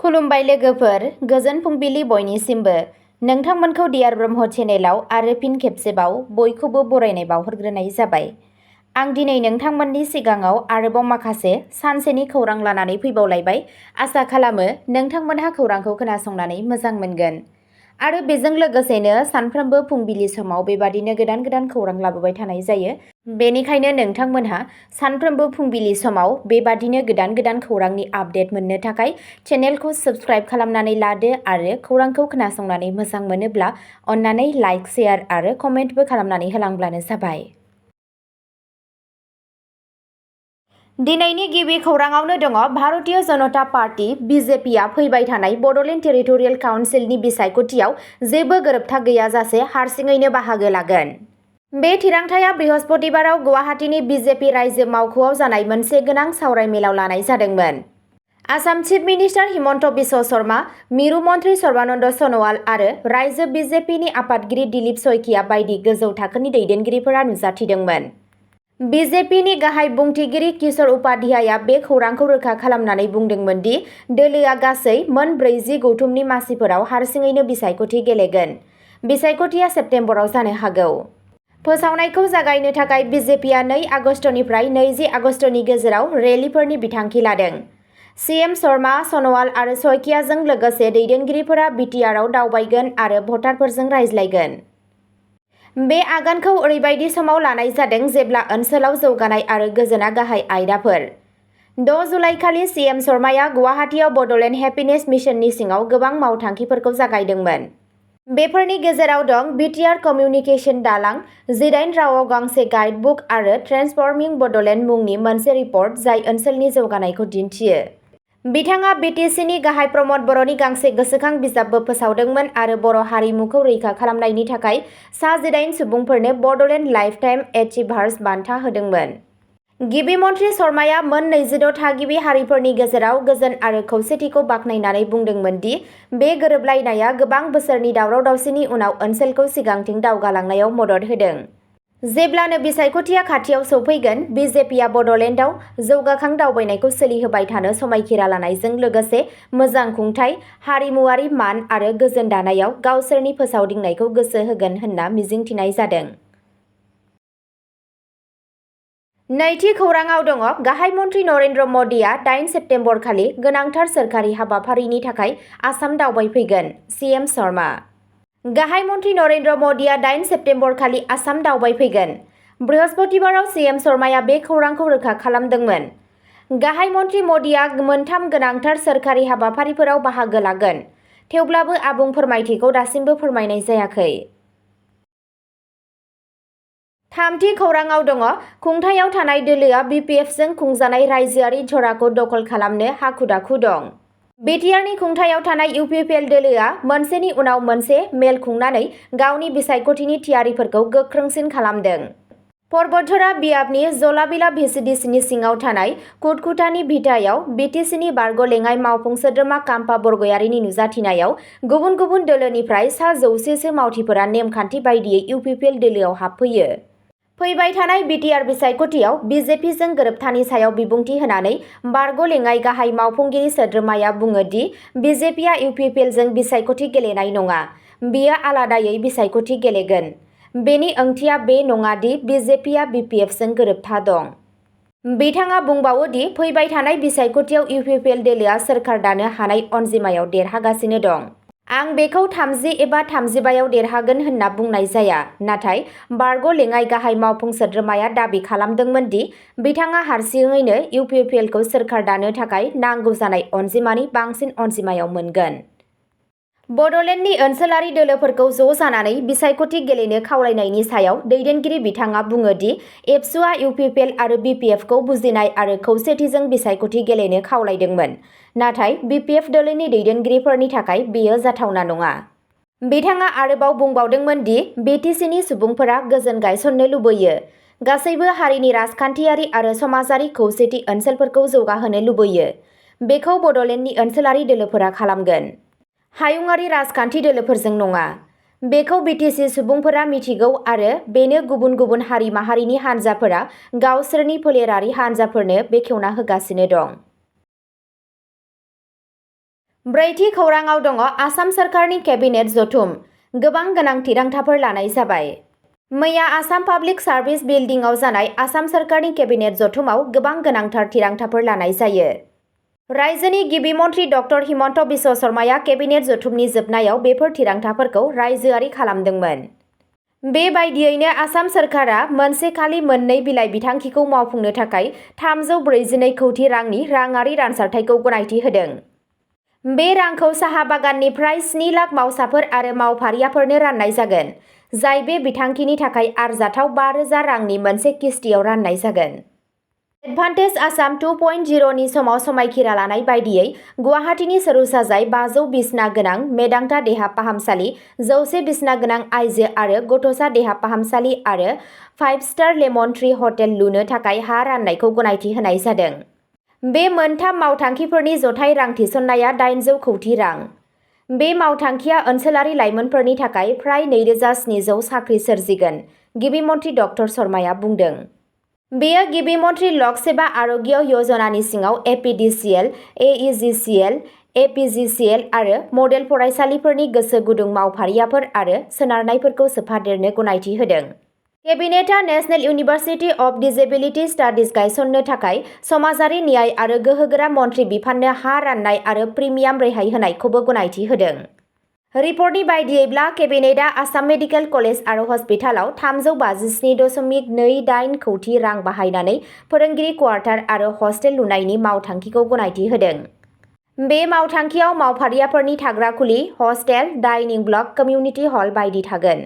खुलुमबाय लोगोफोर, गोजोन फुंबिलि बयनिसिमबो। नोंथांमोनखौ डियार ब्रह्म चेनेलाव आरो फिन खेबसेबाव बयखौबो बरायनाय बावहरग्रोनाय जाबाय। आं दिनै नोंथांमोननि सिगाङाव आरोबाव माखासे सानसेनि खौरां लानानै फैबावलायबाय। आसा खालामो नोंथांमोनहा खौरांखौ खोनासंनानै मोजां मोनगोन। आरो बेजों लोगोसेनो सानफ्रोमबो फुंबिलि समाव बेबादिनो गोदान गोदान खौरां लाबोबाय थानाय जायो। बेनिखायनो नोंथांमोनहा सानफ्रोमबो फुंबिलि समाव बेबादिनो गोदान गोदान खौरांनि आपडेट मोननो थाखाय चेनेलखौ साबस्क्राइब खालामनानै लादो आरो खौरांखौ खोनासंनानै मोजां मोनोब्ला अन्नानै लाइक, शेयार आरो कमेन्टबो खालामनानै होलांब्लानो जाबाय। दिनैनि गिबि खौराङावनो दङ भारतीय जनता पार्टी (बिजेपि) आ फैबाय थानाय बड'लेण्ड टेरिटरियेल काउन्सिलनि बिसायख'थियाव जेबो गोरोबथा गैयाजासे हारसिङैनो बाहागो लागोन। बे थिरांथाया बृहस्पतिबाराव गुवाहाटीनि बिजेपि रायजो मावख'आव जानाय मोनसे गोनां सावरायमेलाव लानाय जादोंमोन। आसाम चिफ मिनिस्टार हिमन्त बिश्व शर्मा, मिरु मन्त्रि सर्बानन्द सन'वाल आरो रायजो बिजेपिनि आफादगिरि दिलीप शइकिया बायदि गोजौ थाखोनि दैदेनगिरिफोरा नुजाथिदोंमोन। बिजेपिनि गाहाय बुंथिगिरि किशोर उपाध्यायआ बे खौरांखौ रोखा खालामनानै बुंदोंमोन दि दोलोआ गासै मोन 40 गौथुमनि मासिफोराव हारसिङैनो बिसायख'थि गेलेगोन। बिसायख'थिया सेप्तेम्बराव जानो हागौ। फोसावनायखौ जागायनो थाखाय बिजेपिआ 2 आगस्तनिफ्राय 20 आगस्तनि गेजेराव रेलिफोरनि बिथांखि लादों। सीएम शर्मा, सन'वाल आरो शइकियाजों लोगोसे दैदेनगिरिफोरा बिटिआरआव दावबायगोन आरो भटारफोरजों रायज्लायगोन। बे आगानखौ ओरैबायदि समाव लानाय जादों जेब्ला ओनसोलाव जौगानाय आरो गोजोनआ गाहाय आयदाफोर। 6 जुलाइखालि सीएम शर्माया गुवाहाटीआव बड'लेण्ड हेपिनेस मिशननि सिङाव गोबां मावथांखिफोरखौ जागायदोंमोन। बेफोरनि गेजेराव दं बिटिआर कमिउनिकेशन दालां, 18 रावआव गांसे गाइडबुक आरो ट्रेन्सफर्मिं बड'लेण्ड मुंनि मोनसे रिपर्ट जाय ओनसोलनि जौगानायखौ दिन्थियो। बिथाङा बिटिसिनि गाहाय प्रमद बर'नि गांसे गोसोखां बिजाबबो फोसावदोंमोन आरो बर' हारिमुखौ रैखा खालामनायनि थाखाय सा 18 सुबुंफोरनो बड'लेण्ड लाइफटाइम एचिभार्स बान्था होदोंमोन। गिबि मन्त्रि शर्माया मोन 26 थागिबि हारिफोरनि गेजेराव गोजोन आरो खौसेथिखौ बाख्नायनानै बुंदोंमोन दि बे गोरोबलायनाया गोबां बोसोरनि दावराव-दावसिनि उनाव ओनसोलखौ सिगांथिं दावगालांनायाव मदद होदों। जेब्लानो बिसायख'थिया खाथियाव सौफैगोन, बिजेपिआ बड'लेण्डआव जौगाखां दावबायनायखौ सोलिहोबाय थानो समायखिरा लानायजों लोगोसे मोजां खुंथाय, हारिमुआरि मान आरो गोजोन दानायाव गावसोरनि फोसावदिंनायखौ गोसो होगोन होनना मिजिंथिनाय जादों। नैथि खौराङाव दङ गाहाय मन्त्रि नरेन्द्र मदिआ 8 सेप्तेम्बर खालि गोनांथार सोरखारि हाबाफारिनि थाखाय आसाम दावबायफैगोन। सीएम शर्मा। गाहाय मन्त्रि नरेन्द्र मदिआ 8 सेप्तेम्बर खालि आसाम दावबायफैगोन। बृहस्पतिबाराव सीएम शर्माया बे खौरांखौ रोखा खालामदोंमोन। गाहाय मन्त्रि मदिआ 3 गोनांथार सोरखारि हाबाफारिफोराव बाहागो लागोन। थेवब्लाबो आबुं फोरमायथिखौ दासिमबो फोरमायनाय जायाखै। थामथि खौराङाव दङ खुंथायाव थानाय दोलोआ बिपिएफजों खुंजानाय रायजोआरि जराखौ दखल खालामनो हाखु-दाखु दं। बिटिआरनि खुंथायाव थानाय इउपिपिएल दोलोआ मोनसेनि उनाव मोनसे मेल खुंनानै गावनि बिसायख'थिनि थियारिफोरखौ गोख्रोंसिन खालामदों। परबतझरा बियाबनि जलाबिला भिसिडिसिनि सिङाव थानाय कुटकुटानि भिटायाव बिटिसिनि बारग' लेङाइ मावफुं सोद्रोमा काम्पा बरगयारिनि नुजाथिनायाव गुबुन गुबुन दोलोनिफ्राय सा 100 सो मावथिफोरा नेमखान्थि बायदियै इउपिपिएल दोलोआव हाबफैयो। फैबाय थानाय बिटिआर बिसायख'थियाव बिजेपिजों गोरोबथानि सायाव बिबुंथि होनानै बारग' लेङाइ गाहाय मावफुंगिरि सोद्रोमाया बुङो दि बिजेपिआ इउपिपिएलजों बिसायख'थि गेलेनाय नङा, बियो आलादायै बिसायख'थि गेलेगोन। बेनि ओंथिया बे नङा दि बिजेपिआ बिपिएफजों गोरोबथा दं। बिथाङा बुंबावो दि फैबाय थानाय बिसायख'थियाव इउपिपिएल दोलोआ सोरखार दानो हानाय अनजिमायाव देरहागासिनो दं। आं बेखौ 30 एबा 35आव देरहागोन होनना बुंनाय जाया, नाथाय बारग' लेङाइ गाहाय मावफुं सोद्रोमाया दाबि खालामदोंमोन दि बिथाङा हारसिङैनो इउपिपिएलखौ सोरखार दानो थाखाय नांगौ जानाय अनजिमानि बांसिन अनजिमायाव मोनगोन। बड'लेण्डनि ओनसोलारि दोलोफोरखौ ज' जानानै बिसायख'थि गेलेनो खावलायनायनि सायाव दैदेनगिरि बिथाङा बुङो दि एबसुआ इउपिपिएल आरो बिपिएफखौ बुजिनाय आरो खौसेथिजों बिसायख'थि गेलेनो खावलायदोंमोन, नाथाय बिपिएफ दोलोनि दैदेनगिरिफोरनि थाखाय बेयो जाथावना नङा। बिथाङा आरोबाव बुंबावदोंमोन दि बिटिसिनि सुबुंफोरा गोजोन गायसननो लुबैयो, गासैबो हारिनि राजखान्थियारि आरो समाजारि खौसेथि ओनसोलफोरखौ जौगाहोनो लुबैयो। बेखौ बड'लेण्डनि ओनसोलारि दोलोफोरा खालामगोन। हायुंआरि राजखान्थि दोलोफोरजों नङा। बेखौ बिटिसि सुबुंफोरा मिथिगौ आरो बेनो गुबुन गुबुन हारि माहारिनि हानजाफोरा गावसोरनि फोलेरारि हानजाफोरनो बेखेवना होगासिनो दं। ब्रैथि खौराङाव दङ आसाम सोरखारनि केबिनेट जथुम गोबां गोनां थिरांथाफोर लानाय जाबाय। मैया आसाम पाब्लिक सार्भिस बिल्डिंआव जानाय आसाम सोरखारनि केबिनेट जथुमाव गोबां गोनांथार थिरांथाफोर लानाय जायो। रायजोनि गिबि मन्थ्रि डक्टर हिमन्त बिश्व शर्माया केबिनेट जथुमनि जोबनायाव बेफोर थिरांथाफोरखौ रायजोआरि खालामदोंमोन। बेबायदियैनो आसाम सोरखारा मोनसे खालि मोननै बिलाइ बिथांखिखौ मावफुंनो थाखाय 342 कौटि रांनि राङारि रानसारथायखौ गनायथि होदों। बे रांखौ साहा बागाननिफ्राय 7 लाख मावसाफोर आरो मावफारियाफोरनो राननाय जागोन, जाय बे बिथांखिनि थाखाय आरजाथाव 5,000 रांनि मोनसे किस्तियाव राननाय जागोन। एडभान्टेज आसाम 2.0 नि समाव समायखिरा लानाय बायदियै गुवाहाटीनि सरुसाजाय 500 बिसना गोनां मेदांता देहा फाहामसालि, 100 बिसना गोनां आइजो आरो गथ'सा देहा फाहामसालि आरो 5 स्टार लेमन ट्री हटेल लुनो थाखाय हा राननायखौ गनायथि होनाय जादों। बे मोनथाम मावथांखिफोरनि जथाय रां थिसननाया 800 कौटि रां। बे मावथांखिया ओनसोलारि लाइमोनफोरनि थाखाय फ्राय 2700 साख्रि सोरजिगोन, गिबि मन्थ्रि डक्टर शर्माया बुंदों। बेयो गिबि मन्थ्रि लक सेवा आर'ग्य यजनानि सिङाव एपिडिसिएल, एइजिसिएल, एपिजिसिएल आरो मडेल फरायसालिफोरनि गोसो गुदुं मावफारियाफोर आरो सोनारनायफोरखौ सोफादेरनो गनायथि होदों। केबिनेटआ नेशनेल इउनिभार्सिटि अफ डिसेबिलिटि स्टाडिज गायसननो थाखाय समाजारि न्याय आरो गोहोगोरा मन्थ्रि बिफाननो हा राननाय आरो प्रिमियाम रेहाय होनायखौबो गनायथि होदों। रिपर्टनि बायदियैब्ला केबिनेटआ आसाम मेडिकेल कलेज आरो हस्पिटालाव 357.28 कौटि रां बाहायनानै फोरोंगिरि क्वार्टार आरो हस्टेल लुनायनि मावथांखिखौ गनायथि होदों। बे मावथांखियाव मावफारियाफोरनि थाग्रा खुलि, हस्टेल, डाइनिं ब्लक, कमिउनिटि हल बायदि थागोन।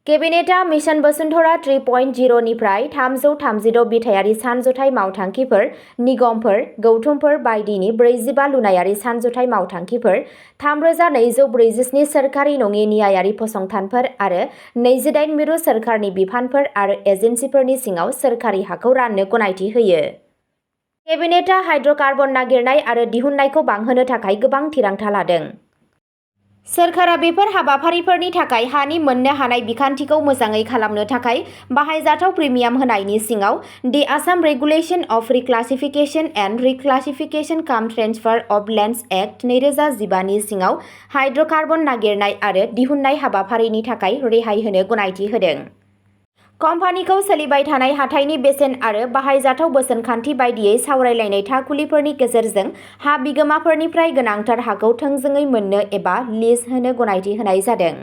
केबिनेटआ मिशन बसुन्धरा 3.0 निफ्राय 336 बिथायारि सानज'थाय मावथांखिफोर, निगमफोर, गौथुमफोर बायदिनि 45 लुनायारि सानज'थाय मावथांखिफोर, 3247 सोरखारि नङि न्यायारि फसंथानफोर आरो 28 मिरु सोरखारनि बिफानफोर आरो एजेन्सिफोरनि सिङाव सोरखारि हाखौ राननो गनायथि होयो। केबिनेटआ हाइड्र'कार्बन नागिरनाय आरो दिहुननायखौ बांहोनो थाखाय गोबां थिरांथा लादों। सोरखारा बेफोर हाबाफारिफोरनि थाखाय हानि मोननो हानाय बिखान्थिखौ मोजाङै खालामनो थाखाय बाहायजाथाव प्रिमियाम होनायनि सिङाव the Assam regulation of reclassification and reclassification cum transfer of lands act 2015 नि सिङाव हाइड्र'कार्बन नागिरनाय आरो दिहुननाय हाबाफारिनि थाखाय रेहाय होनो गनायथि होदों। कम्पानिखौ सोलिबाय थानाय हाथाइनि बेसेन आरो बाहायजाथाव बोसोनखान्थि बायदियै सावरायलायनाय थाखुलिफोरनि गेजेरजों हा बिगोमाफोरनिफ्राय गोनांथार हाखौ थोंजोङै मोननो एबा लिज होनो गनायथि होनाय जादों।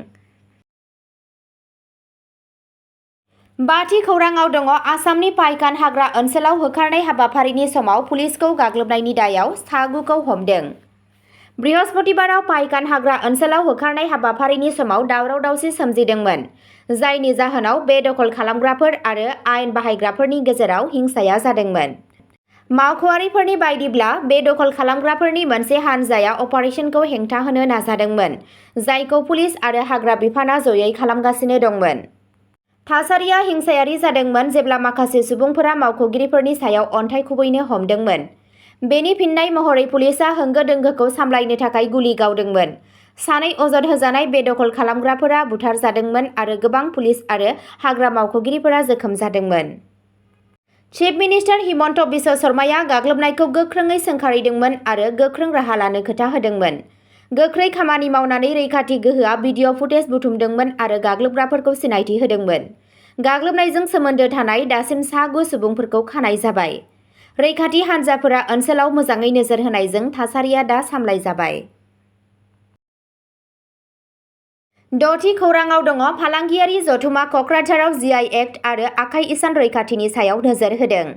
बाथि खौराङाव दङ आसामनि पाइकान हाग्रा ओनसोलाव होखारनाय हाबाफारिनि समाव पुलिसखौ गाग्लोबनायनि दायाव सागुखौ हमदों। बृहस्पतिबाराव पाइकान हाग्रा ओनसोलाव होखारनाय हाबाफारिनि समाव दावराव-दावसि सोमजिदोंमोन, जायनि जाहोनाव बेदखल खालामग्राफोर आरो आयेन बाहायग्राफोरनि गेजेराव हिंसाया जादोंमोन। मावख'आरिफोरनि बायदिब्ला बेदखल खालामग्राफोरनि मोनसे हानजाया अपारेशनखौ हेंथा होनो नाजादोंमोन, जायखौ पुलिस आरो हाग्रा बिफानआ जयै खालामगासिनो दंमोन। थासारिया हिंसायारि जादोंमोन जेब्ला माखासे सुबुंफोरा मावख'गिरिफोरनि सायाव अन्थाइ खुबैनो हमदोंमोन। बेनि फिननाय महरै पुलिसआ होंगो-दोंगोखौ सामलायनो थाखाय गुलि गावदोंमोन। सानै अजद होजानाय बेदखल खालामग्राफोरा बुथारजादोंमोन आरो गोबां पुलिस आरो हाग्रा मावख'गिरिफोरा जोखोम जादोंमोन। चिफ मिनिस्टार हिमन्त बिश्व शर्माया गाग्लोबनायखौ गोख्रोङै सोंखारिदोंमोन आरो गोख्रों राहा लानो खोथा होदोंमोन। गोख्रै खामानि मावनानै रैखाथि गोहोआ भिडिअ फुटेज बुथुमदोंमोन आरो गाग्लोबग्राफोरखौ सिनायथि होदोंमोन। गाग्लोबनायजों सोमोन्दो थानाय दासिम 9 सुबुंफोरखौ खानाय जाबाय। रैखाथि हान्जाफोरा ओनसोलाव मोजाङै नोजोर होनायजों थासारिया दा सामलायजाबाय। 6थि खौराङाव दङ फालांगियारि जथुमा कक्राझाराव जिआइ एक्ट आरो आखाइ इसान रैखाथिनि सायाव नोजोर होदों।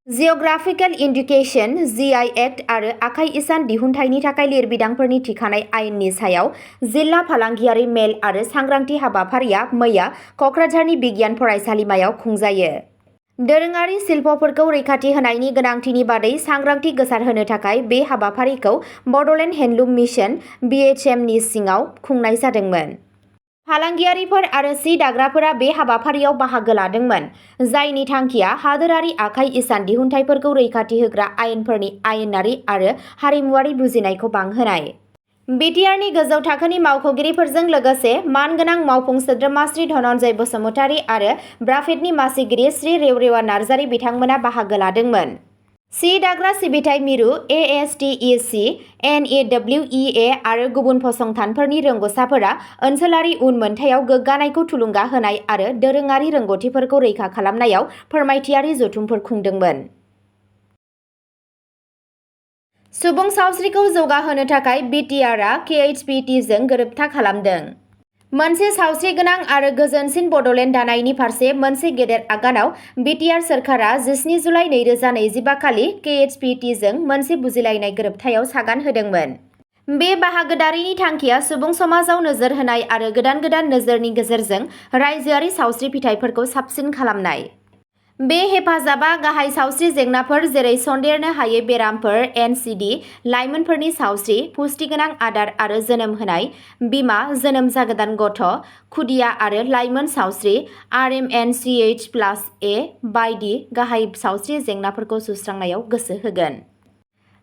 जिअ'ग्राफिकेल इन्डिकेशन जिआइ एक्ट आरो आखाइ इसान दिहुनथायनि थाखाय लिरबिदांफोरनि थिखानाय आयेननि सायाव जिल्ला फालांगियारि मेल आरो सांग्रांथि हाबाफारिया मैया कक्राझारनि बिगियान फरायसालिमायाव खुंजायो। दोरोङारि शिल्पफोरखौ रैखाथि होनायनि गोनांथिनि बादै सांग्रांथि गोसारहोनो थाखाय बे हाबाफारिखौ बड'लेण्ड हेन्डलुम मिशन (BHM) नि सिङाव खुंनाय जादोंमोन। फालांगियारिफोर आरो सि दाग्राफोरा बे हाबाफारियाव बाहागो लादोंमोन, जायनि थांखिया हादोरारि आखाइ इसान दिहुनथायफोरखौ रैखाथि होग्रा आयेनफोरनि आयेनारि आरो हारिमुआरि बुजिनायखौ बांहोनाय। बिटिआरनि गोजौ थाखोनि मावख'गिरिफोरजों लोगोसे मानगोनां मावफुं सोद्रोमा श्री धनन्जय बसुमतारी आरो ब्राफेडनि मासिगिरि श्री रेवरेवा नार्जारी बिथांमोना बाहागो लादोंमोन। सि दाग्रा सिबिथाइ मिरु ASTEC, NEWEA आरो गुबुन फसंथानफोरनि रोंग'साफोरा ओनसोलारि उनमोनथायाव गोग्गानायखौ थुलुंगा होनाय आरो दोरोङारि रोंग'थिफोरखौ रैखा खालामनायाव फोरमायथियारि जथुमफोर खुंदोंमोन। सुबुं सावस्रिखौ जौगाहोनो थाखाय BTRआ KHPTजों गोरोबथा खालामदों। मोनसे सावस्रिगोनां आरो गोजोनसिन बड'लेण्ड दानायनि फारसे मोनसे गेदेर आगानाव BTR सोरखारा 17 जुलाइ 2025 खालि KHPTजों मोनसे बुजिलायनाय गोरोबथायाव सागान होदोंमोन। बे बाहागोदारिनि थांखिया सुबुं समाजाव नोजोर होनाय आरो गोदान नोजोरनि गेजेरजों रायजोआरि सावस्रि फिथायफोरखौ साबसिन खालामनाय। बे हेफाजाबा गाहाय सावस्रि जेंनाफोर जेरै सन्देरनो हायै बेरामफोर NCD, लाइमोनफोरनि सावस्रि, पुष्टिगोनां आदार आरो जोनोम होनाय, बिमा, जोनोम जागोदान गथ', खुदिया आरो लाइमोन सावस्रि, RMNCH+A बायदि गाहाय सावस्रि जेंनाफोरखौ सुस्रांनायाव गोसो होगोन।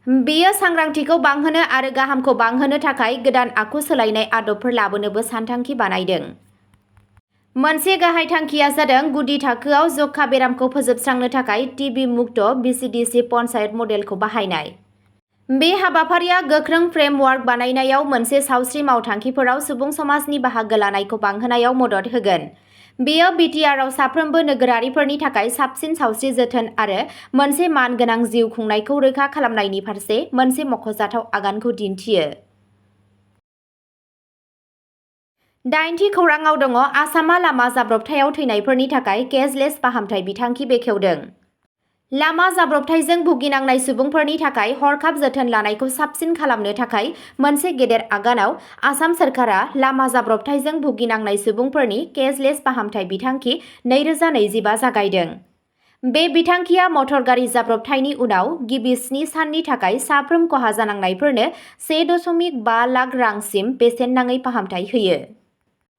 बेयो सांग्रांथिखौ बांहोनो आरो गाहामखौ बांहोनो थाखाय गोदान आखु सोलायनाय आदबफोर लाबोनोबो सानथांखि बानायदों। मोनसे गाहाय थांखिया जादों गुदि थाखोआव जखा बेरामखौ फोजोबस्रांनो थाखाय TB मुक्त BCDC पन्चायत मडेलखौ बाहायनाय। बे हाबाफारिया गोख्रों फ्रेमवार्क बानायनायाव मोनसे सावस्रि मावथांखिफोराव सुबुं समाजनि बाहागो लानायखौ बांहोनायाव मदद होगोन। बेयो BTRआव साफ्रोमबो नोगोरारिफोरनि थाखाय साबसिन सावस्रि जोथोन आरो मोनसे मानगोनां जिउ खुंनायखौ रोखा खालामनायनि फारसे मोनसे मख'जाथाव आगानखौ दिन्थियो। 8थि खौरांआव दङ आसामआ लामा जाब्रबथायाव थैनायफोरनि थाखाय केसलेस फाहामथाय बिथांखि बेखेवदों। लामा जाब्रबथायजों भुगिनांनाय सुबुंफोरनि थाखाय हरखाब जोथोन लानायखौ साबसिन खालामनो थाखाय मोनसे गेदेर आगानाव आसाम सोरखारा लामा जाब्रबथायजों भुगिनांनाय सुबुंफोरनि केसलेस फाहामथाय बिथांखि 2025 जागायदों। बे बिथांखिया मटर गारि जाब्रबथायनि उनाव गिबि 7 साननि थाखाय साफ्रोम खहा जानांनायफोरनो 1.5 लाख रांसिम बेसेन नाङै फाहामथाय होयो।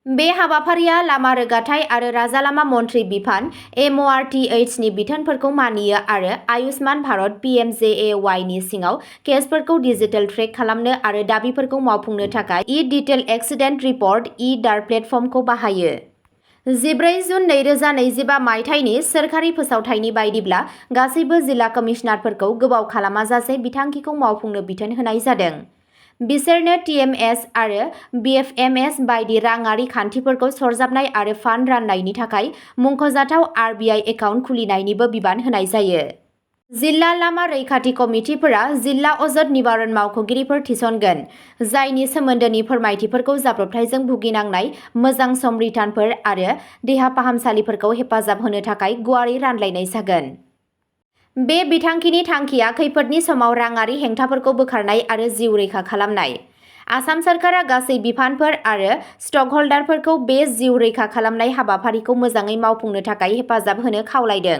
बे हाबाफारिया लामा रोगाथाइ आरो राजालामा मन्थ्रि बिफान MORTHनि बिथोनफोरखौ मानियो आरो आयुष्मान भारत PMJAY नि सिङाव केसफोरखौ डिजिटेल ट्रेक खालामनो आरो दाबिफोरखौ मावफुंनो थाखाय डिटेल एक्सिडेन्ट रिपर्ट (EDAR) प्लेटफर्मखौ बाहायो। 14 जुन 2025 मायथाइनि सोरखारि फोसावथायनि बायदिब्ला गासैबो जिल्ला कमिशनारफोरखौ गोबाव खालामाजासे बिथांखिखौ मावफुंनो बिथोन होनाय जादों। बिसोरनो TMS आरो BFMS बायदि राङारि खान्थिफोरखौ सरजाबनाय आरो फान्ड राननायनि थाखाय मुंख'जाथाव RBI एकाउन्ट खुलिनायनिबो बिबान होनाय जायो। जिल्ला लामा रैखाथि कमिटिफोरा जिल्ला अजद निबारन मावख'गिरिफोर थिसनगोन, जायनि सोमोन्दोनि फोरमायथिफोरखौ जाब्रबथायजों भुगिनांनाय मोजां सम रिटार्नफोर आरो देहा फाहामसालिफोरखौ हेफाजाब होनो थाखाय गुवारै रानलायनाय जागोन। बे बिथांखिनि थांखिया खैफोदनि समाव राङारि हेंथाफोरखौ बोखारनाय आरो जिउ रैखा खालामनाय। आसाम सोरखारा गासै बिफानफोर आरो स्टकहल्डारफोरखौ बे जिउ रैखा खालामनाय हाबाफारिखौ मोजाङै मावफुंनो थाखाय हेफाजाब होनो खावलायदों।